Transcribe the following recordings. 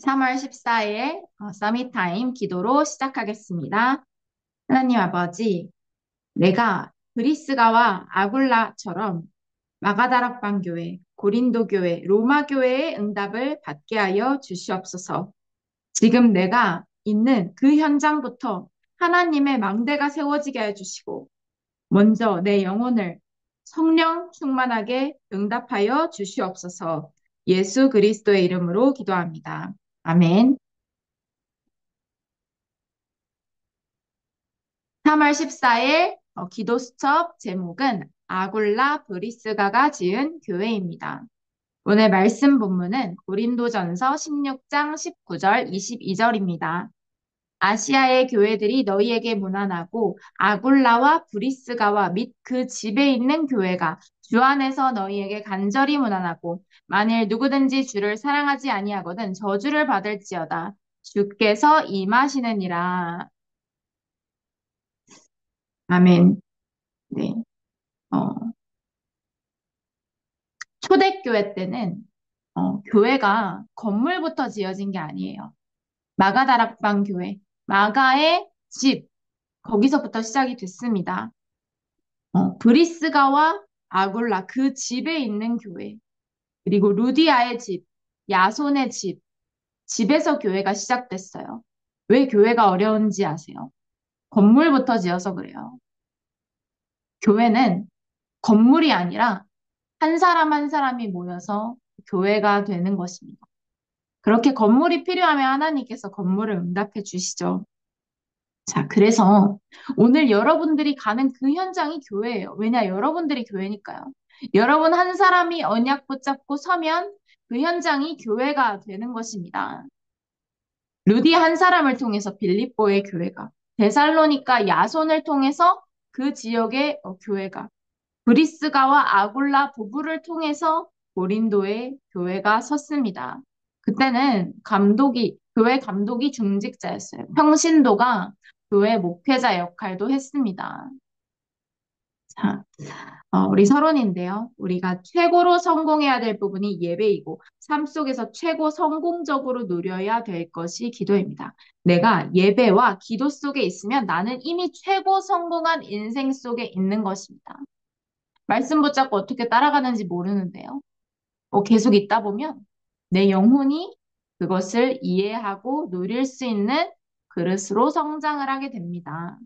3월 14일 서밋타임 기도로 시작하겠습니다. 하나님 아버지, 내가 브리스가와 아굴라처럼 마가다락방 교회, 고린도 교회, 로마 교회의 응답을 받게 하여 주시옵소서. 지금 내가 있는 그 현장부터 하나님의 망대가 세워지게 해주시고, 먼저 내 영혼을 성령 충만하게 응답하여 주시옵소서. 예수 그리스도의 이름으로 기도합니다. 아멘. 3월 14일 기도 수첩 제목은 아굴라 브리스가가 지은 교회입니다. 오늘 말씀 본문은 고린도전서 16장 19절 22절입니다. 아시아의 교회들이 너희에게 문안하고 아굴라와 브리스가와 및 그 집에 있는 교회가 주 안에서 너희에게 간절히 문안하고 만일 누구든지 주를 사랑하지 아니하거든 저주를 받을지어다. 주께서 임하시느니라. 아멘. 네. 어, 초대교회 때는 교회가 건물부터 지어진 게 아니에요. 마가다락방 교회, 마가의 집, 거기서부터 시작이 됐습니다. 브리스가와 아굴라, 그 집에 있는 교회, 그리고 루디아의 집, 야손의 집, 집에서 교회가 시작됐어요. 왜 교회가 어려운지 아세요? 건물부터 지어서 그래요. 교회는 건물이 아니라 한 사람 한 사람이 모여서 교회가 되는 것입니다. 그렇게 건물이 필요하면 하나님께서 건물을 응답해 주시죠. 자, 그래서 오늘 여러분들이 가는 그 현장이 교회예요. 왜냐, 여러분들이 교회니까요. 여러분 한 사람이 언약 붙잡고 서면 그 현장이 교회가 되는 것입니다. 루디 한 사람을 통해서 빌립보의 교회가, 데살로니가 야손을 통해서 그 지역의 교회가, 브리스가와 아굴라 부부를 통해서 고린도의 교회가 섰습니다. 그때는 교회 감독이 중직자였어요. 평신도가 교회 목회자 역할도 했습니다. 자, 우리 서론인데요. 우리가 최고로 성공해야 될 부분이 예배이고, 삶 속에서 최고 성공적으로 누려야 될 것이 기도입니다. 내가 예배와 기도 속에 있으면 나는 이미 최고 성공한 인생 속에 있는 것입니다. 말씀 붙잡고 어떻게 따라가는지 모르는데요. 계속 있다 보면 내 영혼이 그것을 이해하고 누릴 수 있는 그릇으로 성장을 하게 됩니다.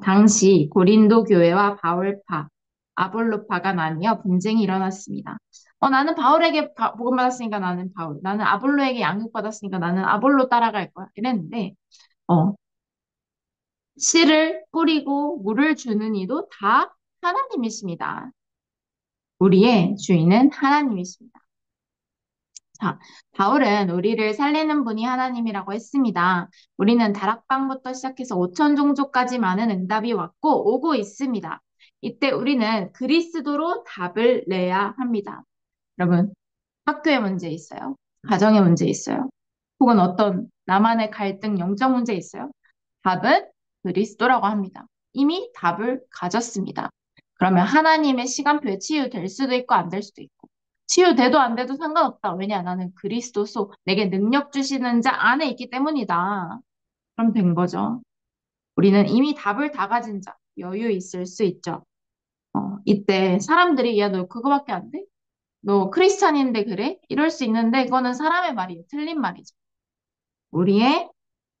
당시 고린도 교회와 바울파, 아볼로파가 나뉘어 분쟁이 일어났습니다. 나는 바울에게 복음받았으니까 나는 바울, 나는 아볼로에게 양육받았으니까 나는 아볼로 따라갈 거야. 이랬는데, 어, 씨를 뿌리고 물을 주는 이도 다 하나님이십니다. 우리의 주인은 하나님이십니다. 자, 바울은 우리를 살리는 분이 하나님이라고 했습니다. 우리는 다락방부터 시작해서 5천 종족까지 많은 응답이 왔고 오고 있습니다. 이때 우리는 그리스도로 답을 내야 합니다. 여러분, 학교에 문제 있어요? 가정에 문제 있어요? 혹은 어떤 나만의 갈등, 영적 문제 있어요? 답은 그리스도라고 합니다. 이미 답을 가졌습니다. 그러면 하나님의 시간표에 치유될 수도 있고 안 될 수도 있고 치유돼도 안 돼도 상관없다. 왜냐? 나는 그리스도 속 내게 능력 주시는 자 안에 있기 때문이다. 그럼 된 거죠. 우리는 이미 답을 다 가진 자, 여유 있을 수 있죠. 이때 사람들이 야, 너 그거밖에 안 돼? 너 크리스찬인데 그래? 이럴 수 있는데 그거는 사람의 말이에요. 틀린 말이죠. 우리의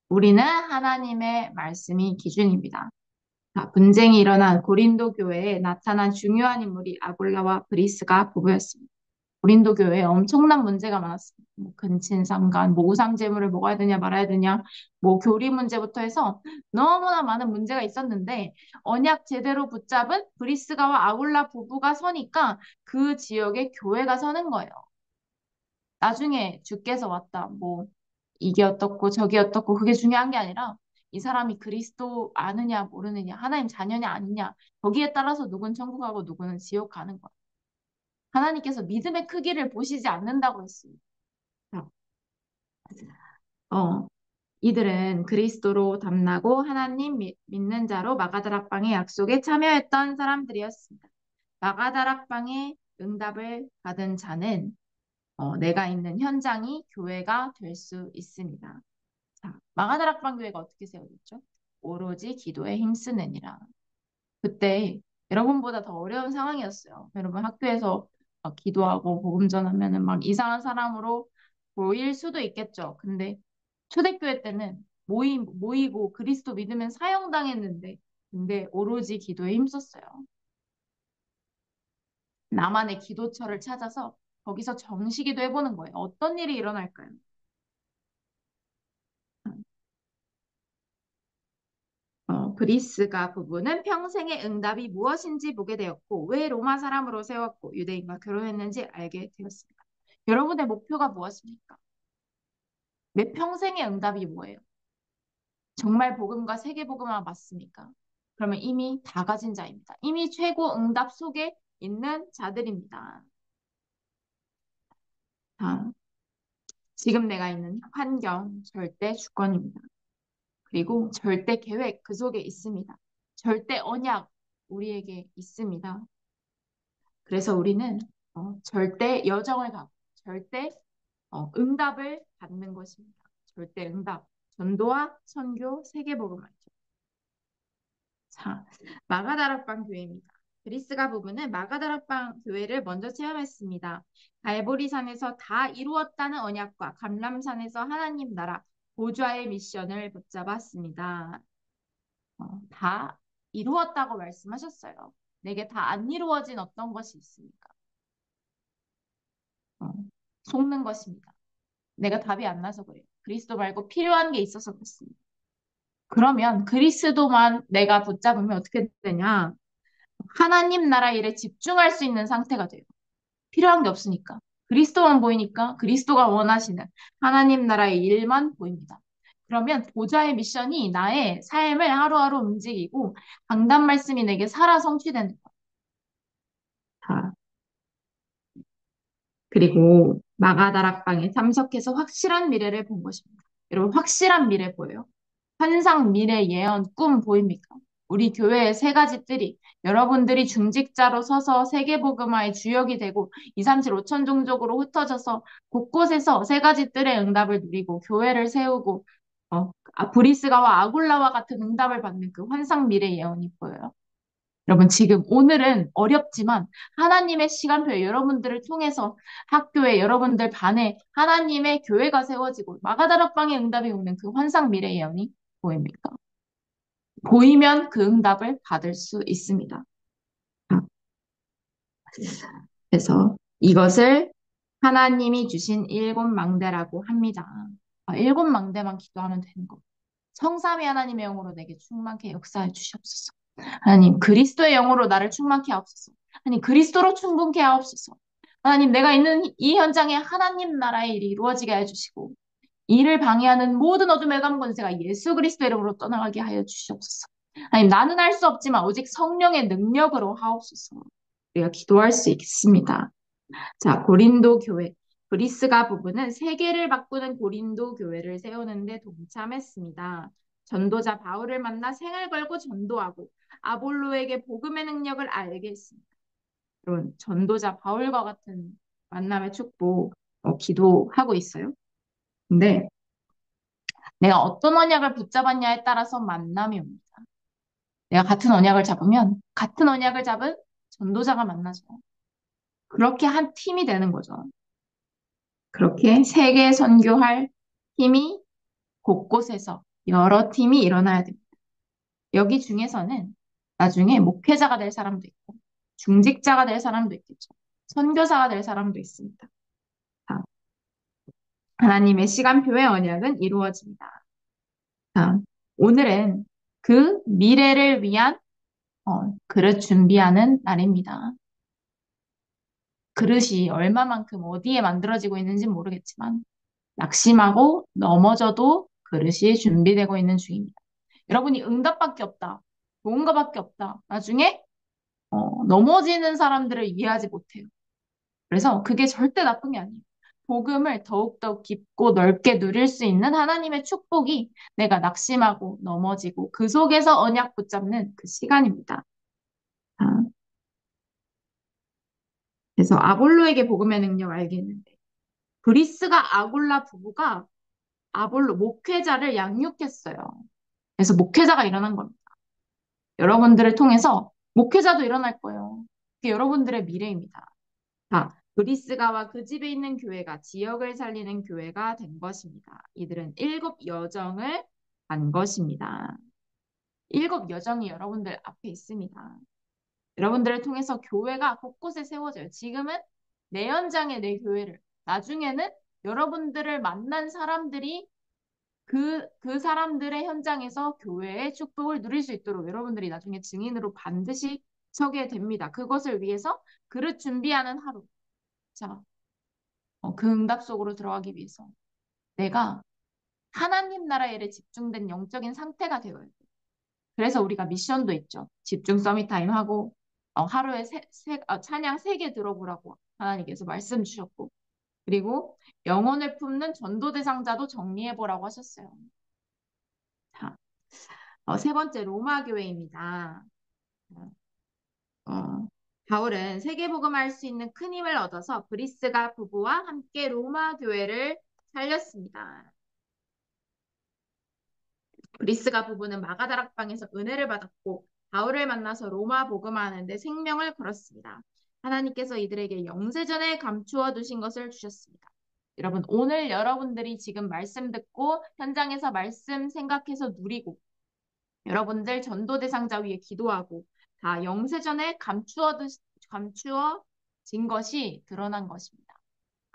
우리는 하나님의 말씀이 기준입니다. 자, 분쟁이 일어난 고린도 교회에 나타난 중요한 인물이 아굴라와 브리스가 부부였습니다. 고린도 교회에 엄청난 문제가 많았습니다. 뭐 근친상간, 뭐 우상 제물을 먹어야 되냐 말아야 되냐, 뭐 교리 문제부터 해서 너무나 많은 문제가 있었는데 언약 제대로 붙잡은 브리스가와 아굴라 부부가 서니까 그 지역에 교회가 서는 거예요. 나중에 주께서 왔다. 뭐 이게 어떻고 저게 어떻고 그게 중요한 게 아니라 이 사람이 그리스도 아느냐 모르느냐 하나님 자녀냐 아니냐 거기에 따라서 누군 천국 가고 누구는 지옥 가는 거야. 하나님께서 믿음의 크기를 보시지 않는다고 했습니다. 어, 이들은 그리스도로 담나고 하나님 믿는 자로 마가다락방의 약속에 참여했던 사람들이었습니다. 마가다락방의 응답을 받은 자는 내가 있는 현장이 교회가 될 수 있습니다. 자, 마가다락방 교회가 어떻게 세워졌죠? 오로지 기도에 힘쓰느니라. 그때 여러분보다 더 어려운 상황이었어요. 여러분 학교에서 막 기도하고 복음 전하면은 막 이상한 사람으로 보일 수도 있겠죠. 근데 초대교회 때는 모이고 그리스도 믿으면 사형당했는데, 근데 오로지 기도에 힘썼어요. 나만의 기도처를 찾아서 거기서 정시기도 해보는 거예요. 어떤 일이 일어날까요? 그리스가 부부는 평생의 응답이 무엇인지 보게 되었고, 왜 로마 사람으로 세웠고, 유대인과 결혼했는지 알게 되었습니다. 여러분의 목표가 무엇입니까? 내 평생의 응답이 뭐예요? 정말 복음과 세계복음화 맞습니까? 그러면 이미 다 가진 자입니다. 이미 최고 응답 속에 있는 자들입니다. 자, 지금 내가 있는 환경 절대 주권입니다. 그리고 절대 계획 그 속에 있습니다. 절대 언약 우리에게 있습니다. 그래서 우리는 절대 여정을 가고 절대 응답을 받는 것입니다. 절대 응답. 전도와 선교, 세계복음화죠. 자, 마가다락방 교회입니다. 그리스가 부부는 마가다락방 교회를 먼저 체험했습니다. 갈보리산에서 다 이루었다는 언약과 감람산에서 하나님 나라 보좌의 미션을 붙잡았습니다. 다 이루었다고 말씀하셨어요. 내게 다 안 이루어진 어떤 것이 있습니까? 어, 속는 것입니다. 내가 답이 안 나서 그래요. 그리스도 말고 필요한 게 있어서 그렇습니다. 그러면 그리스도만 내가 붙잡으면 어떻게 되냐? 하나님 나라 일에 집중할 수 있는 상태가 돼요. 필요한 게 없으니까. 그리스도만 보이니까 그리스도가 원하시는 하나님 나라의 일만 보입니다. 그러면 보좌의 미션이 나의 삶을 하루하루 움직이고 강단 말씀이 내게 살아 성취되는 거야. 그리고 마가다락방에 참석해서 확실한 미래를 본 것입니다. 여러분 확실한 미래 보여요? 환상, 미래, 예언, 꿈 보입니까? 우리 교회의 세 가지 뜰이 여러분들이 중직자로 서서 세계복음화의 주역이 되고 2, 3, 7, 5천 종족으로 흩어져서 곳곳에서 세 가지 뜰의 응답을 누리고 교회를 세우고 브리스가와 아굴라와 같은 응답을 받는 그 환상, 미래, 예언이 보여요. 여러분, 지금 오늘은 어렵지만 하나님의 시간표에 여러분들을 통해서 학교에 여러분들 반에 하나님의 교회가 세워지고 마가다락방의 응답이 오는 그 환상 미래 예언이 보입니까? 보이면 그 응답을 받을 수 있습니다. 그래서 이것을 하나님이 주신 일곱 망대라고 합니다. 일곱 망대만 기도하면 되는 거. 성삼위 하나님의 영으로 내게 충만케 역사해 주시옵소서. 하나님, 그리스도의 영으로 나를 충만케 하옵소서. 하나님, 그리스도로 충분케 하옵소서. 하나님, 내가 있는 이 현장에 하나님 나라의 일이 이루어지게 해주시고, 이를 방해하는 모든 어둠의 감 권세가 예수 그리스도 이름으로 떠나가게 하여 주시옵소서. 하나님, 나는 할 수 없지만 오직 성령의 능력으로 하옵소서. 우리가 기도할 수 있습니다. 자, 고린도 교회. 브리스가 부부는 세계를 바꾸는 고린도 교회를 세우는데 동참했습니다. 전도자 바울을 만나 생을 걸고 전도하고 아볼로에게 복음의 능력을 알게 했습니다. 여러분, 전도자 바울과 같은 만남의 축복 기도하고 있어요. 근데 내가 어떤 언약을 붙잡았냐에 따라서 만남이 옵니다. 내가 같은 언약을 잡으면 같은 언약을 잡은 전도자가 만나죠. 그렇게 한 팀이 되는 거죠. 그렇게 세계 선교할 팀이 곳곳에서 여러 팀이 일어나야 됩니다. 여기 중에서는 나중에 목회자가 될 사람도 있고, 중직자가 될 사람도 있겠죠. 선교사가 될 사람도 있습니다. 자, 하나님의 시간표의 언약은 이루어집니다. 자, 오늘은 그 미래를 위한 그릇 준비하는 날입니다. 그릇이 얼마만큼 어디에 만들어지고 있는지 모르겠지만 낙심하고 넘어져도 그릇이 준비되고 있는 중입니다. 여러분이 응답밖에 없다. 좋은 거밖에 없다. 나중에 넘어지는 사람들을 이해하지 못해요. 그래서 그게 절대 나쁜 게 아니에요. 복음을 더욱더 깊고 넓게 누릴 수 있는 하나님의 축복이 내가 낙심하고 넘어지고 그 속에서 언약 붙잡는 그 시간입니다. 아, 그래서 아볼로에게 복음의 능력 알겠는데 브리스가 아굴라 부부가 아볼로 목회자를 양육했어요. 그래서 목회자가 일어난 겁니다. 여러분들을 통해서 목회자도 일어날 거예요. 그게 여러분들의 미래입니다. 자, 브리스가와 그 집에 있는 교회가 지역을 살리는 교회가 된 것입니다. 이들은 일곱 여정을 간 것입니다. 일곱 여정이 여러분들 앞에 있습니다. 여러분들을 통해서 교회가 곳곳에 세워져요. 지금은 내 현장의 내 교회를, 나중에는 여러분들을 만난 사람들이 그 사람들의 현장에서 교회의 축복을 누릴 수 있도록 여러분들이 나중에 증인으로 반드시 서게 됩니다. 그것을 위해서 그릇 준비하는 하루. 자, 그 응답 속으로 들어가기 위해서 내가 하나님 나라 일에 집중된 영적인 상태가 되어야 돼. 그래서 우리가 미션도 있죠. 집중 서밋 타임 하고 하루에 찬양 3개 들어보라고 하나님께서 말씀 주셨고 그리고 영혼을 품는 전도 대상자도 정리해보라고 하셨어요. 자, 세 번째 로마 교회입니다. 어, 바울은 세계복음할 수 있는 큰 힘을 얻어서 브리스가 부부와 함께 로마 교회를 살렸습니다. 브리스가 부부는 마가다락방에서 은혜를 받았고 바울을 만나서 로마 복음하는데 생명을 걸었습니다. 하나님께서 이들에게 영세전에 감추어 두신 것을 주셨습니다. 여러분, 오늘 여러분들이 지금 말씀 듣고 현장에서 말씀 생각해서 누리고 여러분들 전도 대상자 위에 기도하고 다 영세전에 감추어진 것이 드러난 것입니다.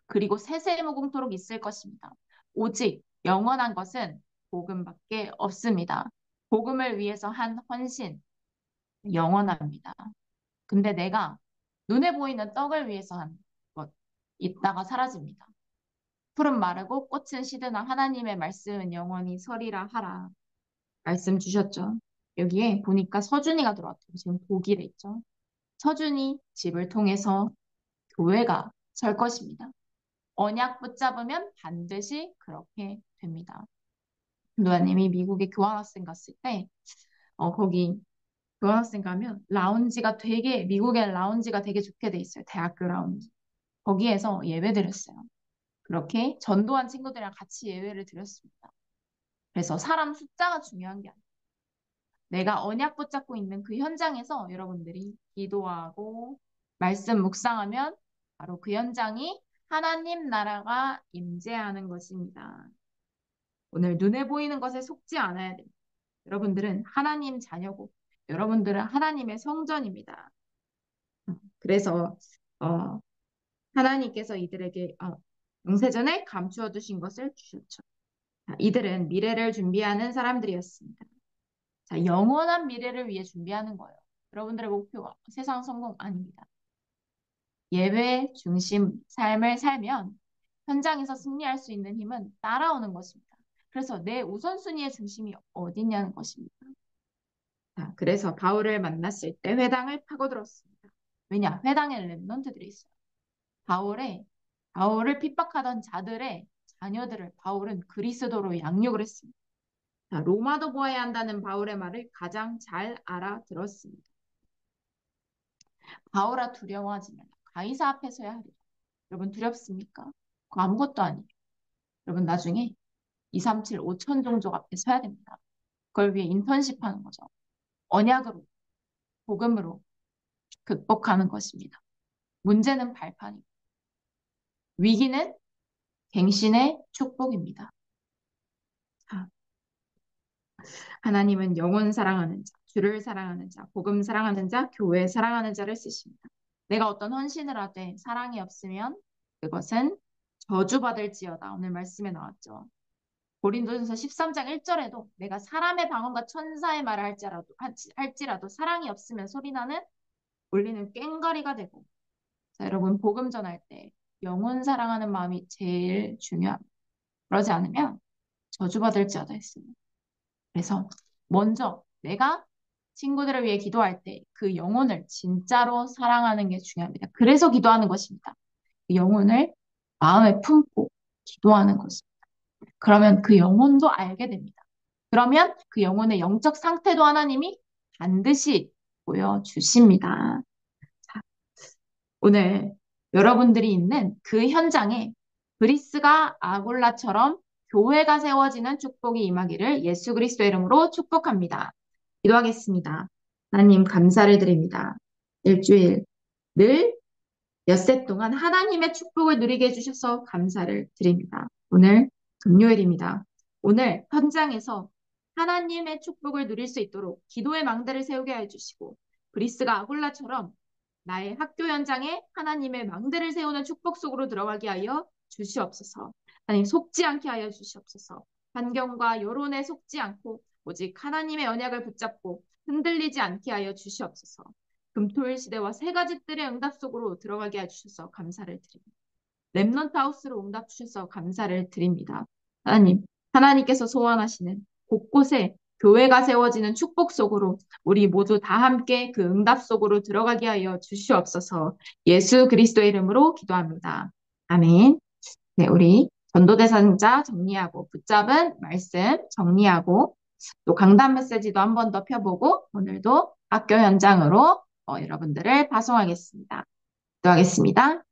그리고 세세무궁토록 있을 것입니다. 오직 영원한 것은 복음밖에 없습니다. 복음을 위해서 한 헌신, 영원합니다. 근데 내가 눈에 보이는 떡을 위해서 한 것, 있다가 사라집니다. 풀은 마르고 꽃은 시드나 하나님의 말씀은 영원히 서리라 하라. 말씀 주셨죠. 여기에 보니까 서준이가 들어왔대요. 지금 독일에 있죠. 서준이 집을 통해서 교회가 설 것입니다. 언약 붙잡으면 반드시 그렇게 됩니다. 노아님이 미국에 교환학생 갔을 때, 거기 교환학생 가면 미국의 라운지가 되게 좋게 돼 있어요. 대학교 라운지. 거기에서 예배 드렸어요. 그렇게 전도한 친구들이랑 같이 예배를 드렸습니다. 그래서 사람 숫자가 중요한 게 아니에요. 내가 언약 붙잡고 있는 그 현장에서 여러분들이 기도하고 말씀 묵상하면 바로 그 현장이 하나님 나라가 임재하는 것입니다. 오늘 눈에 보이는 것에 속지 않아야 됩니다. 여러분들은 하나님 자녀고 여러분들은 하나님의 성전입니다. 그래서 어, 하나님께서 이들에게 영세전에 감추어 두신 것을 주셨죠. 자, 이들은 미래를 준비하는 사람들이었습니다. 자, 영원한 미래를 위해 준비하는 거예요. 여러분들의 목표가 세상 성공 아닙니다. 예배 중심 삶을 살면 현장에서 승리할 수 있는 힘은 따라오는 것입니다. 그래서 내 우선순위의 중심이 어디냐는 것입니다. 자, 그래서 바울을 만났을 때 회당을 파고들었습니다. 왜냐? 회당에 렘넌트들이 있어요. 바울을 핍박하던 자들의 자녀들을 바울은 그리스도로 양육을 했습니다. 자, 로마도 보아야 한다는 바울의 말을 가장 잘 알아들었습니다. 바울아 두려워하지 말라. 가이사 앞에 서야 하리라. 여러분 두렵습니까? 그거 아무것도 아니에요. 여러분 나중에 237, 5천 종족 앞에 서야 됩니다. 그걸 위해 인턴십 하는 거죠. 언약으로, 복음으로 극복하는 것입니다. 문제는 발판이고 위기는 갱신의 축복입니다. 하나님은 영혼 사랑하는 자, 주를 사랑하는 자, 복음 사랑하는 자, 교회 사랑하는 자를 쓰십니다. 내가 어떤 헌신을 하되 사랑이 없으면 그것은 저주받을지어다. 오늘 말씀에 나왔죠. 고린도전서 13장 1절에도 내가 사람의 방언과 천사의 말을 할지라도 사랑이 없으면 소리나는 울리는 꽹과리가 되고 자, 여러분 복음 전할 때 영혼 사랑하는 마음이 제일 중요합니다. 그러지 않으면 저주받을지어다 했습니다. 그래서 먼저 내가 친구들을 위해 기도할 때 그 영혼을 진짜로 사랑하는 게 중요합니다. 그래서 기도하는 것입니다. 그 영혼을 마음에 품고 기도하는 것입니다. 그러면 그 영혼도 알게 됩니다. 그러면 그 영혼의 영적 상태도 하나님이 반드시 보여주십니다. 자, 오늘 여러분들이 있는 그 현장에 그리스가 아골라처럼 교회가 세워지는 축복이 임하기를 예수 그리스도 이름으로 축복합니다. 기도하겠습니다. 하나님 감사를 드립니다. 일주일 늘 엿새 동안 하나님의 축복을 누리게 해주셔서 감사를 드립니다. 오늘 금요일입니다. 오늘 현장에서 하나님의 축복을 누릴 수 있도록 기도의 망대를 세우게 해주시고 그리스가 아굴라처럼 나의 학교 현장에 하나님의 망대를 세우는 축복 속으로 들어가게 하여 주시옵소서. 하나님 속지 않게 하여 주시옵소서. 환경과 여론에 속지 않고 오직 하나님의 언약을 붙잡고 흔들리지 않게 하여 주시옵소서. 금토일 시대와 세 가지 뜰의 응답 속으로 들어가게 해주셔서 감사를 드립니다. 렘넌트 하우스로 응답 주셔서 감사를 드립니다. 하나님, 하나님께서 소원하시는 곳곳에 교회가 세워지는 축복 속으로 우리 모두 다 함께 그 응답 속으로 들어가게 하여 주시옵소서. 예수 그리스도의 이름으로 기도합니다. 아멘. 네, 우리 전도대상자 정리하고 붙잡은 말씀 정리하고 또 강단 메시지도 한 번 더 펴보고 오늘도 학교 현장으로 여러분들을 파송하겠습니다. 기도하겠습니다.